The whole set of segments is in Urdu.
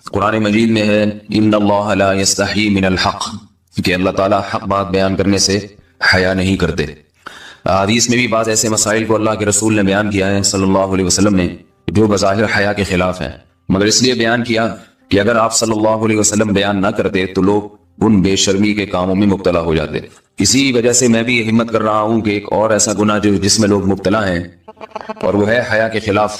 قرآن مجید میں ہے ان اللہ لا یستحی من الحق، کہ اللہ تعالیٰ حق بات بیان کرنے سے حیا نہیں کرتے۔ حدیث میں بھی بعض ایسے مسائل کو اللہ کے رسول نے بیان کیا ہے صلی اللہ علیہ وسلم نے جو بظاہر حیا کے خلاف ہیں، مگر اس لیے بیان کیا کہ اگر آپ صلی اللہ علیہ وسلم بیان نہ کرتے تو لوگ ان بے شرمی کے کاموں میں مبتلا ہو جاتے۔ اسی وجہ سے میں بھی یہ ہمت کر رہا ہوں کہ ایک اور ایسا گناہ جس میں لوگ مبتلا ہیں اور وہ ہے حیا کے خلاف،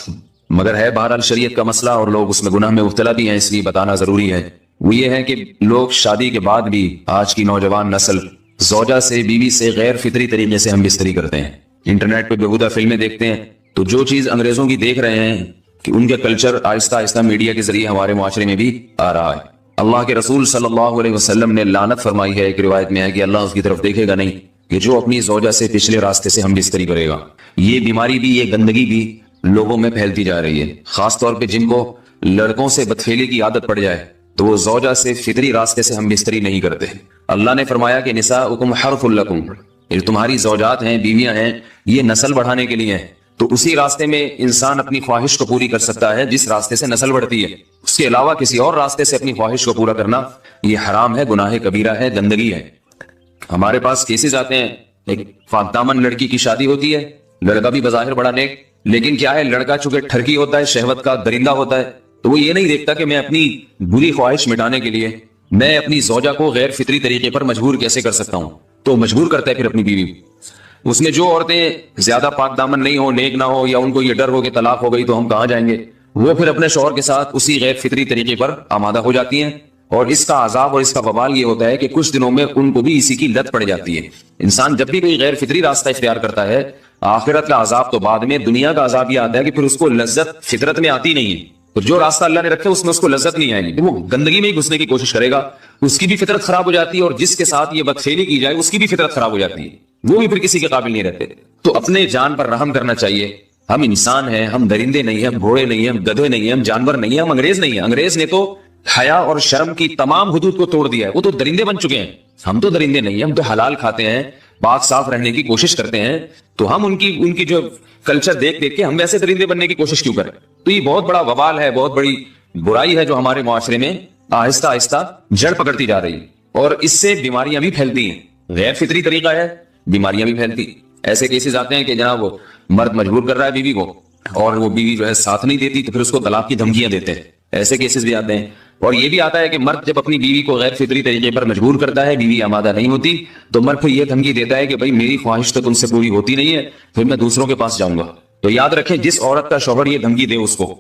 مگر ہے بہرحال شریعت کا مسئلہ اور لوگ اس میں گناہ میں مبتلا بھی ہیں، اس لیے بتانا ضروری ہے۔ وہ یہ ہے کہ لوگ شادی کے بعد بھی آج کی نوجوان نسل زوجہ سے، بیوی سے غیر فطری طریقے سے ہم بستری کرتے ہیں۔ انٹرنیٹ پہ بیہودہ فلمیں دیکھتے ہیں تو جو چیز انگریزوں کی دیکھ رہے ہیں کہ ان کے کلچر آہستہ آہستہ میڈیا کے ذریعے ہمارے معاشرے میں بھی آ رہا ہے۔ اللہ کے رسول صلی اللہ علیہ وسلم نے لعنت فرمائی ہے، ایک روایت میں ہے کہ اللہ اس کی طرف دیکھے گا نہیں کہ جو اپنی زوجہ سے پچھلے راستے سے ہم بستری کرے گا۔ یہ بیماری بھی، یہ گندگی بھی لوگوں میں پھیلتی جا رہی ہے، خاص طور پہ جن کو لڑکوں سے بدفعلی کی عادت پڑ جائے تو وہ زوجہ سے فطری راستے سے ہم بستری نہیں کرتے۔ اللہ نے فرمایا کہ نساؤکم حرث لکم، یہ تمہاری زوجات ہیں، بیویاں ہیں، یہ نسل بڑھانے کے لیے ہیں۔ تو اسی راستے میں انسان اپنی خواہش کو پوری کر سکتا ہے جس راستے سے نسل بڑھتی ہے، اس کے علاوہ کسی اور راستے سے اپنی خواہش کو پورا کرنا یہ حرام ہے، گناہ کبیرہ ہے، گندگی ہے۔ ہمارے پاس کیسز آتے ہیں، ایک پاک دامن لڑکی کی شادی ہوتی ہے، لڑکا بھی بظاہر بڑا نیک، لیکن کیا ہے، لڑکا چونکہ ٹھرکی ہوتا ہے، شہوت کا درندہ ہوتا ہے، تو وہ یہ نہیں دیکھتا کہ میں اپنی بری خواہش مٹانے کے لیے میں اپنی زوجہ کو غیر فطری طریقے پر مجبور کیسے کر سکتا ہوں، تو مجبور کرتا ہے پھر اپنی بیوی۔ اس میں جو عورتیں زیادہ پاک دامن نہیں ہو، نیک نہ ہو، یا ان کو یہ ڈر ہو کہ طلاق ہو گئی تو ہم کہاں جائیں گے، وہ پھر اپنے شوہر کے ساتھ اسی غیر فطری طریقے پر آمادہ ہو جاتی ہیں، اور اس کا عذاب اور اس کا وبال یہ ہوتا ہے کہ کچھ دنوں میں ان کو بھی اسی کی لت پڑ جاتی ہے۔ انسان جب بھی کوئی غیر فطری راستہ اختیار کرتا ہے، آخرت کا عذاب تو بعد میں، دنیا کا عذاب یہ آتا ہے کہ پھر اس کو لذت فطرت میں آتی نہیں ہے، تو جو راستہ اللہ نے رکھا اس میں اس کو لذت نہیں آئے گی، وہ گندگی میں ہی گھسنے کی کوشش کرے گا، اس کی بھی فطرت خراب ہو جاتی ہے، اور جس کے ساتھ یہ بدفعلی کی جائے اس کی بھی فطرت خراب ہو جاتی ہے، وہ بھی پھر کسی کے قابل نہیں رہتے۔ تو اپنے جان پر رحم کرنا چاہیے۔ ہم انسان ہیں، ہم درندے نہیں ہیں، ہم گھوڑے نہیں ہیں، ہم گدھے نہیں ہیں، ہم جانور نہیں ہیں، ہم انگریز نہیں ہیں۔ انگریز نے تو حیا اور شرم کی تمام حدود کو توڑ دیا ہے، وہ تو درندے بن چکے ہیں۔ ہم تو درندے نہیں ہیں، ہم تو حلال کھاتے ہیں، پاک صاف رہنے کی کوشش کرتے ہیں، تو ہم ان کی جو کلچر دیکھ کے ہم ویسے درندے بننے کی کوشش کیوں کریں؟ تو یہ بہت بڑا وبال ہے، بہت بڑی برائی ہے جو ہمارے معاشرے میں آہستہ آہستہ جڑ پکڑتی جا رہی ہے، اور اس سے بیماریاں بھی پھیلتی ہیں۔ غیر فطری طریقہ ہے، بیماریاں بھی پھیلتی۔ ایسے کیسز آتے ہیں کہ جناب وہ مرد مجبور کر رہا ہے بیوی کو، اور وہ بیوی جو ہے ساتھ نہیں دیتی تو پھر اس کو طلاق کی دھمکیاں دیتے ہیں، ایسے کیسز بھی آتے ہیں۔ اور یہ بھی آتا ہے کہ مرد جب اپنی بیوی کو غیر فطری طریقے پر مجبور کرتا ہے، بیوی آمادہ نہیں ہوتی، تو مرد پھر یہ دھمکی دیتا ہے کہ بھائی میری خواہش تو تم سے پوری ہوتی نہیں ہے، پھر میں دوسروں کے پاس جاؤں گا۔ تو یاد رکھیں، جس عورت کا شوہر یہ دھمکی دے اس کو